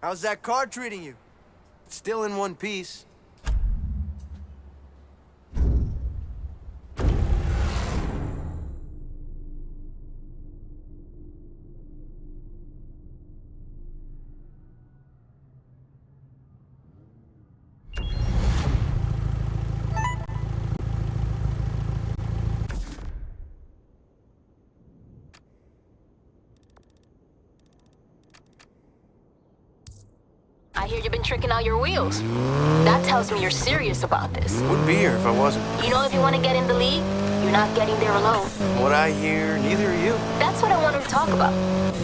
How's that car treating you? Still in one piece. I hear you've been tricking out your wheels. That tells me you're serious about this. Wouldn't be here if I wasn't. You know, if you want to get in the league, you're not getting there alone. From what I hear, neither are you. That's what I wanted to talk about.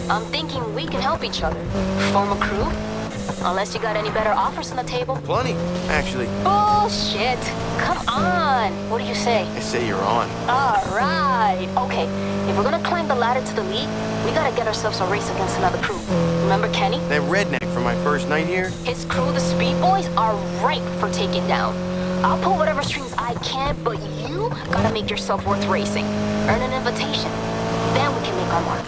I'm thinking we can help each other. Form a crew? Unless you got any better offers on the table. Plenty, actually. Bullshit! Come on! What do you say? I say you're on. Alright! Okay, if we're gonna climb the ladder to the league, we gotta get ourselves a race against another crew. Remember Kenny? That redneck from my first night here? His crew, the Speed Boys, are ripe for taking down. I'll pull whatever strings I can, but you gotta make yourself worth racing. Earn an invitation. Then we can make our mark.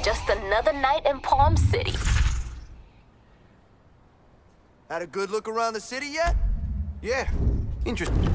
Just another night in Palm City. Had a good look around the city yet? Yeah, interesting.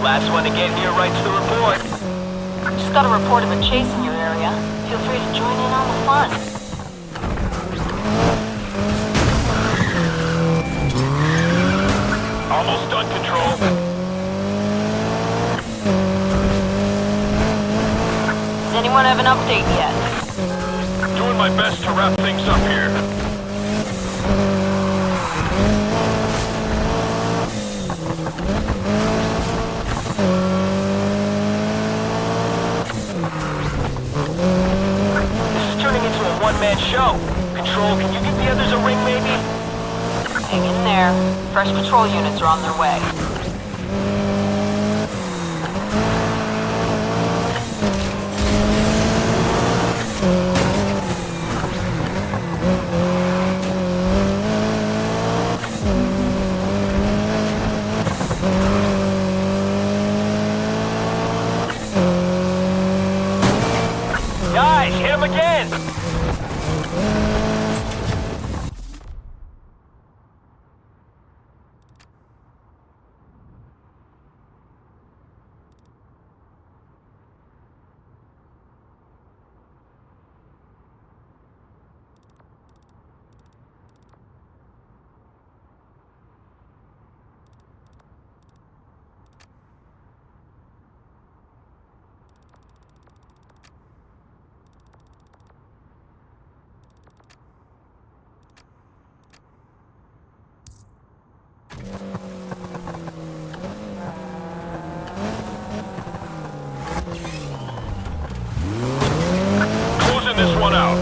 Last one to get here writes the report. Just got a report of a chase in your area. Feel free to join in on the fun. Almost done, Control. Does anyone have an update yet? Doing my best to wrap things up here. This is turning into a one-man show. Control, can you give the others a ring, maybe? Hang in there. Fresh patrol units are on their way. Guys, hit him again! Closing this one out.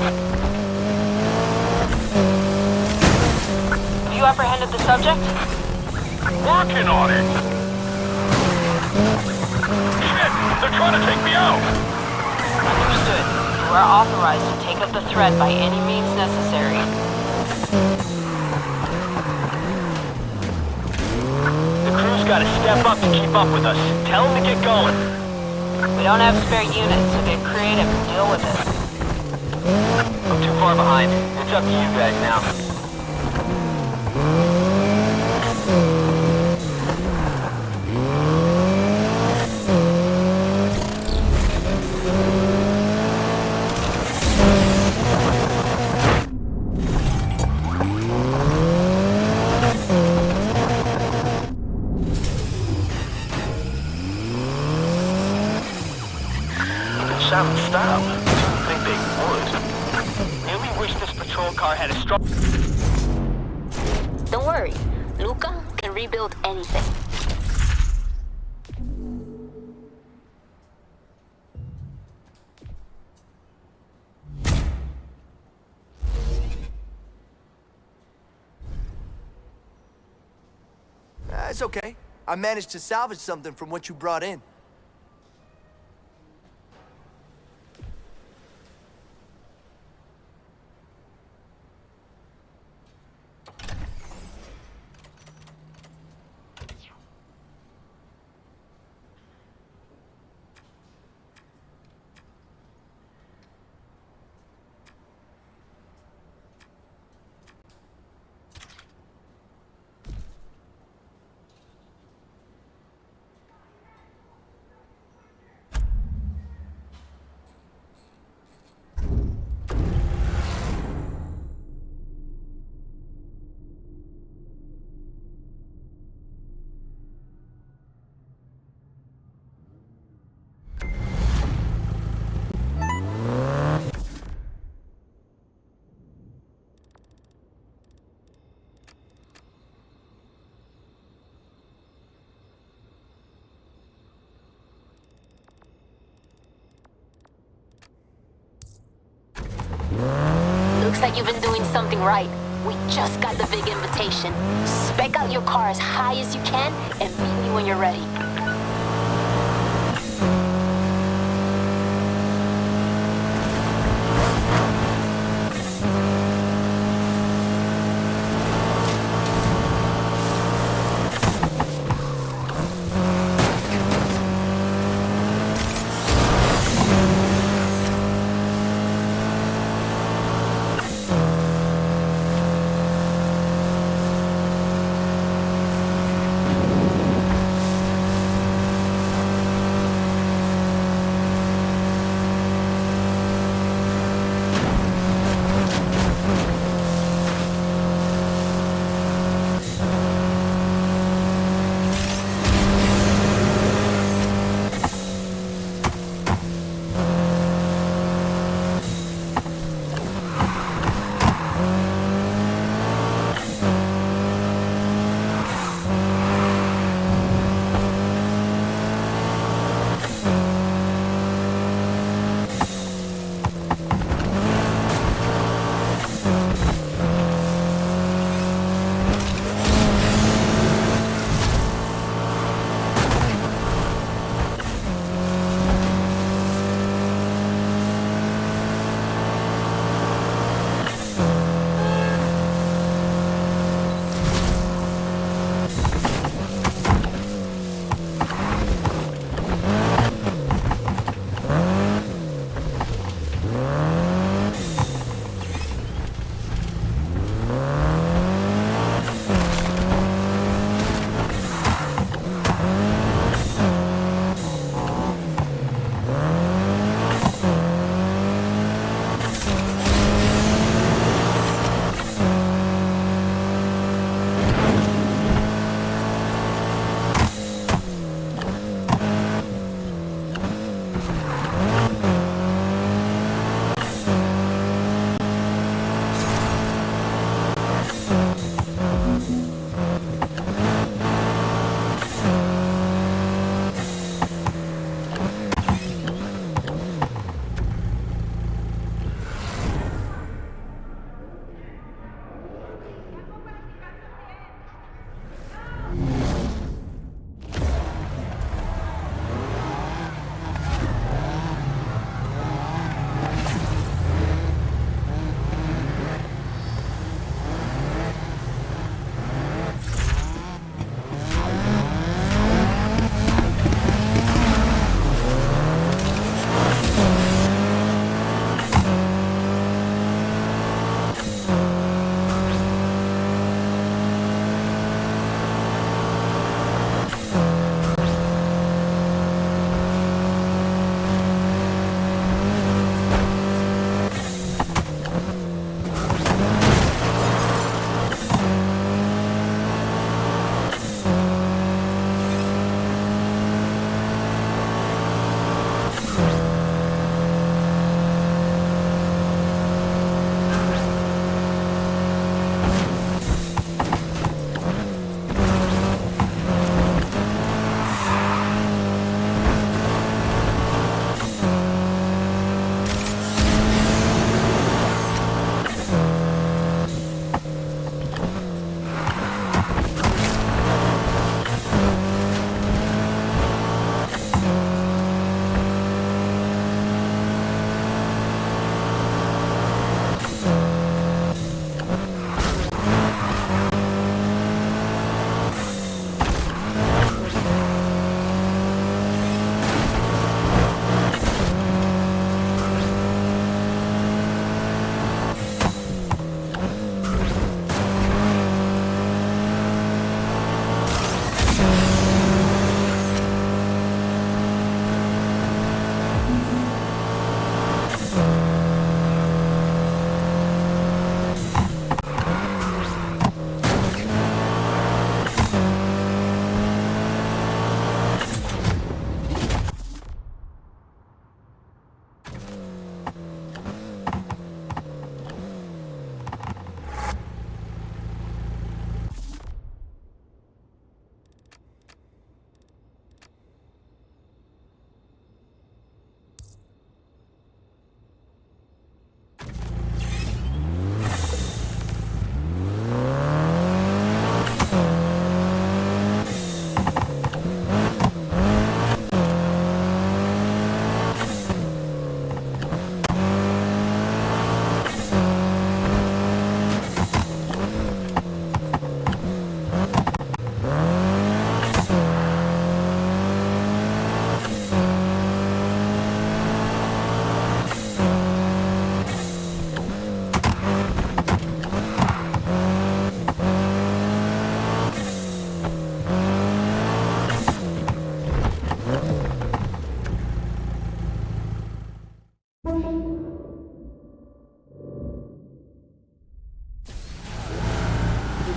Have you apprehended the subject? Working on it. Shit! They're trying to take me out! Understood. You are authorized to take up the threat by any means necessary. The crew's gotta step up to keep up with us. Tell them to get going. We don't have spare units, so get creative and deal with it. I'm too far behind. It's up to you guys now. Sound stop. I think they would. Really wish this patrol car had a strong... Don't worry. Luca can rebuild anything. It's okay. I managed to salvage something from what you brought in. Looks like you've been doing something right. We just got the big invitation. Spec out your car as high as you can and meet me when you're ready.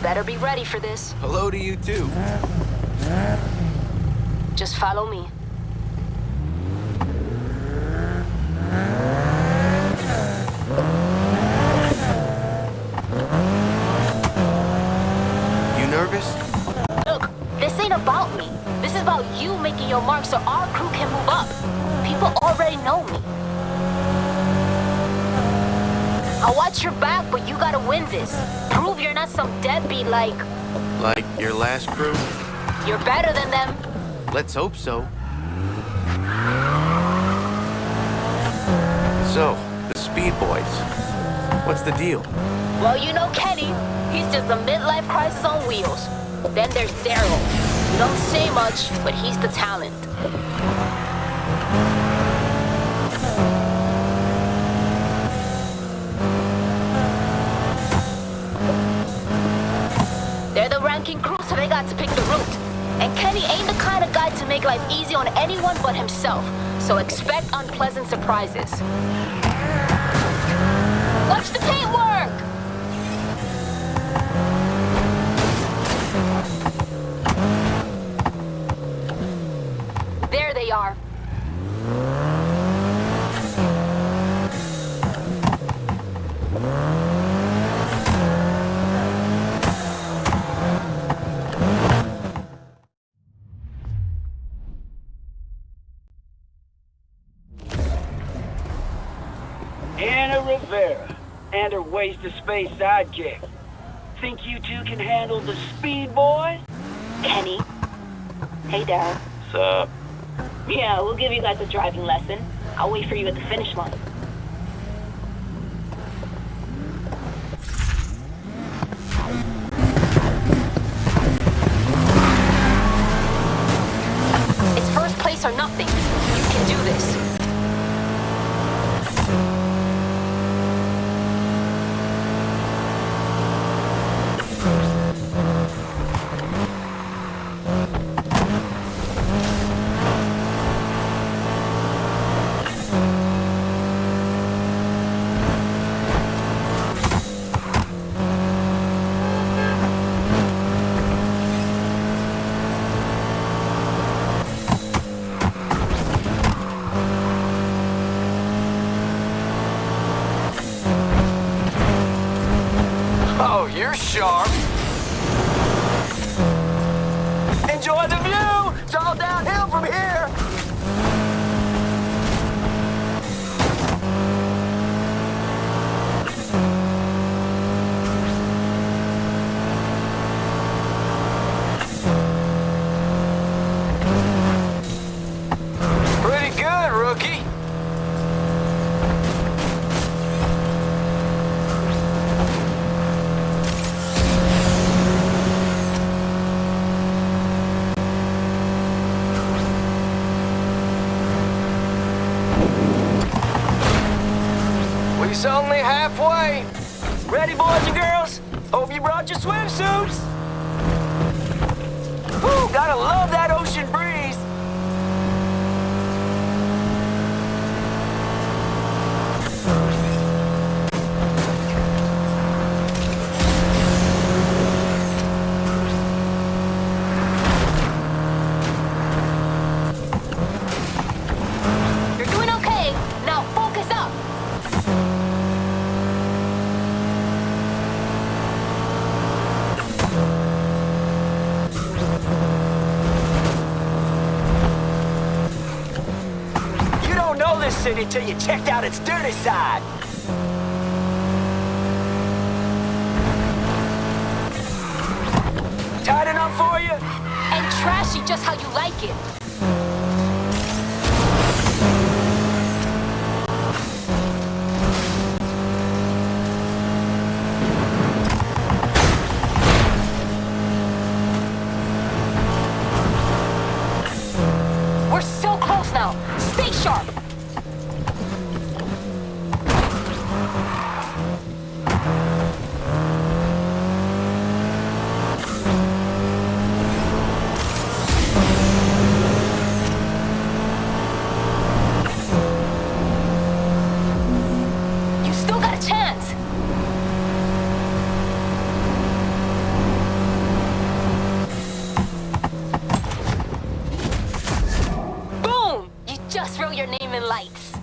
Better be ready for this. Hello to you, too. Just follow me. You nervous? Look, this ain't about me. This is about you making your mark so our crew can move up. People already know me. I'll watch your back, but you gotta win this. Prove you're not some deadbeat like... Like your last crew? You're better than them. Let's hope so. So, the Speed Boys. What's the deal? Well, you know Kenny. He's just a midlife crisis on wheels. Then there's Daryl. He don't say much, but he's the talent. They're the ranking crew, so they got to pick the route. And Kenny ain't the kind of guy to make life easy on anyone but himself, so expect unpleasant surprises. Watch the paintwork! There they are. Anna Rivera and her waste-of-space sidekick. Think you two can handle the speed, boy? Kenny. Hey, Daryl. What's up? Yeah, we'll give you guys a driving lesson. I'll wait for you at the finish line. It's first place or nothing. You can do this. Oh, you're sharp. Enjoy the view! It's all downhill from here! Pretty good, rookie. We's only halfway. Ready, boys and girls? Hope you brought your swimsuits! Whew, gotta love that ocean breeze! You're doing okay. Now focus up. You don't know this city till you checked out its dirty side. Tight enough for you? And trashy just how you like it. We're so close now. Stay sharp. You still got a chance. Boom! You just wrote your name in lights.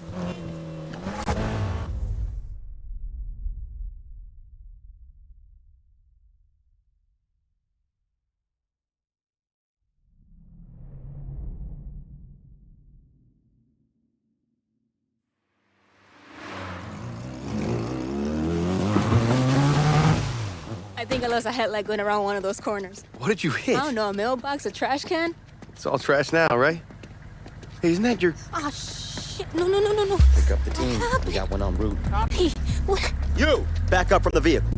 I think I lost a headlight going around one of those corners. What did you hit? I don't know, a mailbox, a trash can? It's all trash now, right? Hey, isn't that your... Ah, shit. No. Pick up the team. We got one en route. Hey, what? You! Back up from the vehicle.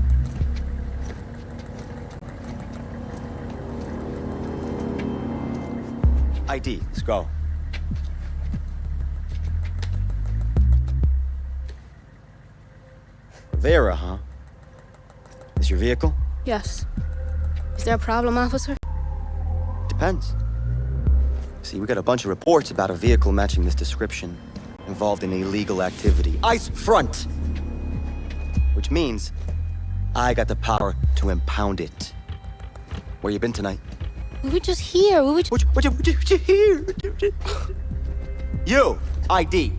ID. Let's go. Vera, huh? Is your vehicle? Yes. Is there a problem, officer? Depends. See, we got a bunch of reports about a vehicle matching this description involved in illegal activity. Ice front! Which means I got the power to impound it. Where you been tonight? We were just here. We were just... What you here? You! ID.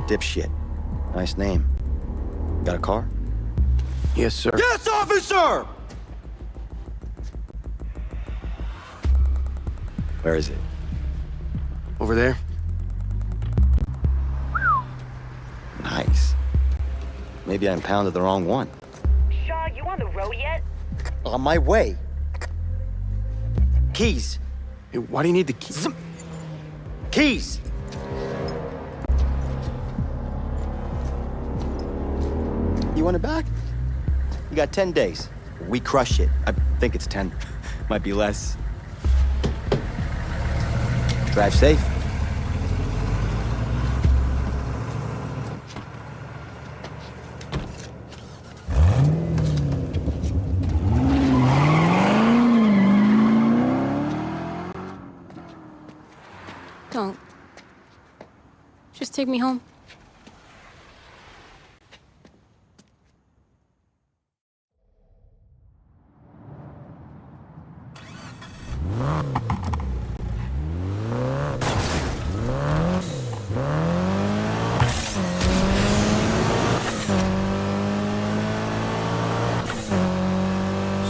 Dipshit. Nice name. Got a car? Yes, sir. Yes, officer! Where is it? Over there? Nice. Maybe I impounded the wrong one. Shaw, you on the road yet? On my way. Keys. Hey, why do you need the key? Keys! You want it back? You got 10 days. We crush it. I think it's 10. Might be less. Drive safe. Don't. Just take me home.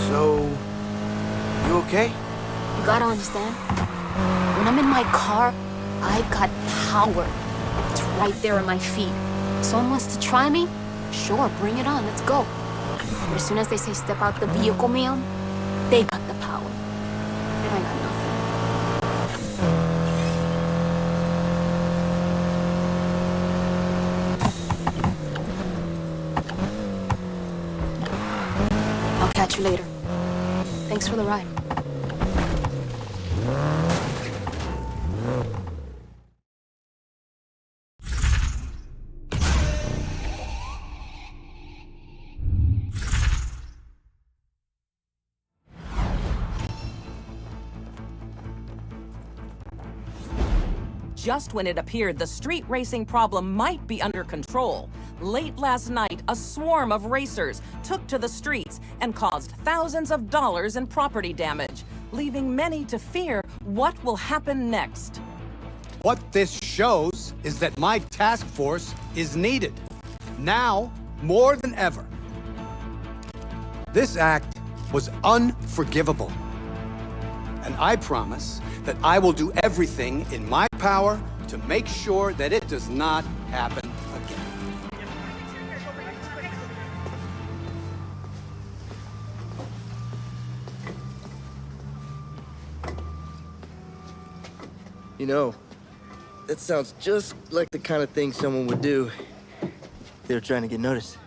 So, you okay? You gotta understand, when I'm in my car, I got power. It's right there at my feet. Someone wants to try me? Sure, bring it on, let's go. But as soon as they say step out the vehicle, ma'am, they got the power. And I got nothing. I'll catch you later. Thanks for the ride. Just when it appeared the street racing problem might be under control, late last night, a swarm of racers took to the streets and caused thousands of dollars in property damage, leaving many to fear what will happen next. What this shows is that my task force is needed, now more than ever. This act was unforgivable, and I promise that I will do everything in my power to make sure that it does not happen again. You know, that sounds just like the kind of thing someone would do if they were trying to get noticed.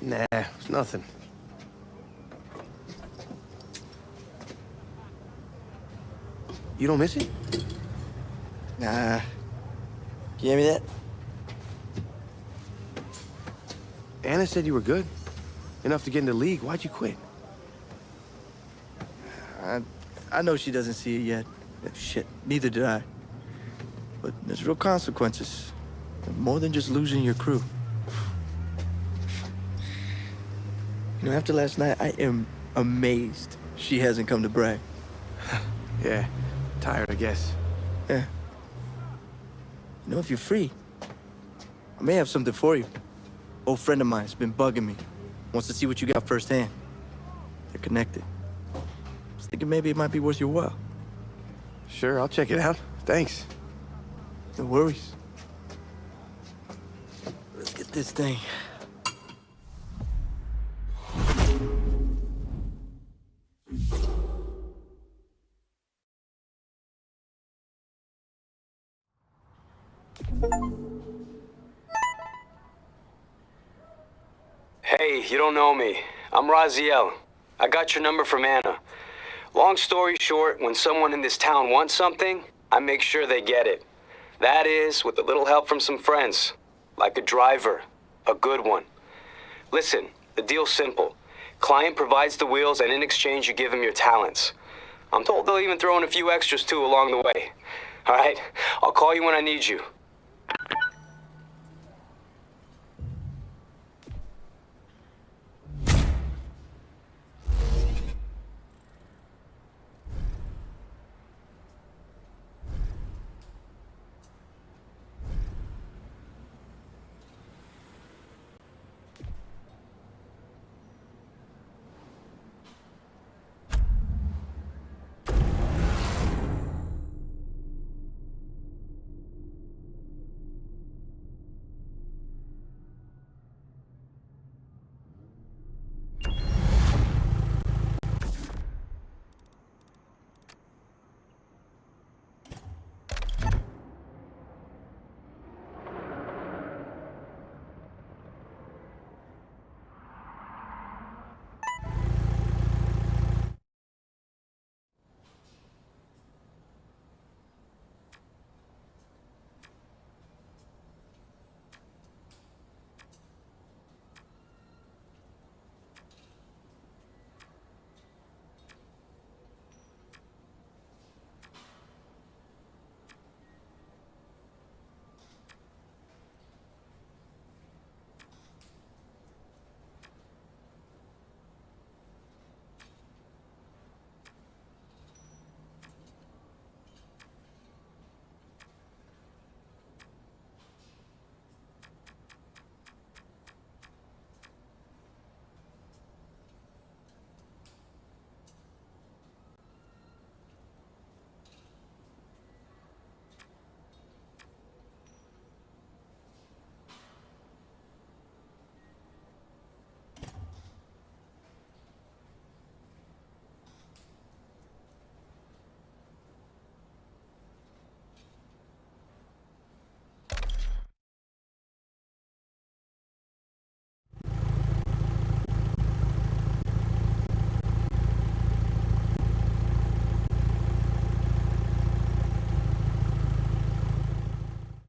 Nah, it's nothing. You don't miss it? Nah. You hear me that? Anna said you were good. Enough to get in the league. Why'd you quit? I know she doesn't see it yet. Shit, neither did I. But there's real consequences. More than just losing your crew. You know, after last night, I am amazed she hasn't come to brag. Yeah, tired, I guess. Yeah. You know, if you're free, I may have something for you. Old friend of mine's been bugging me. Wants to see what you got firsthand. They're connected. Just thinking maybe it might be worth your while. Sure, I'll check it out. Thanks. No worries. Let's get this thing. Hey, you don't know me. I'm Raziel. I got your number from Anna. Long story short, when someone in this town wants something, I make sure they get it. That is, with a little help from some friends. Like a driver. A good one. Listen, the deal's simple. Client provides the wheels, and in exchange you give him your talents. I'm told they'll even throw in a few extras too along the way. All right? I'll call you when I need you.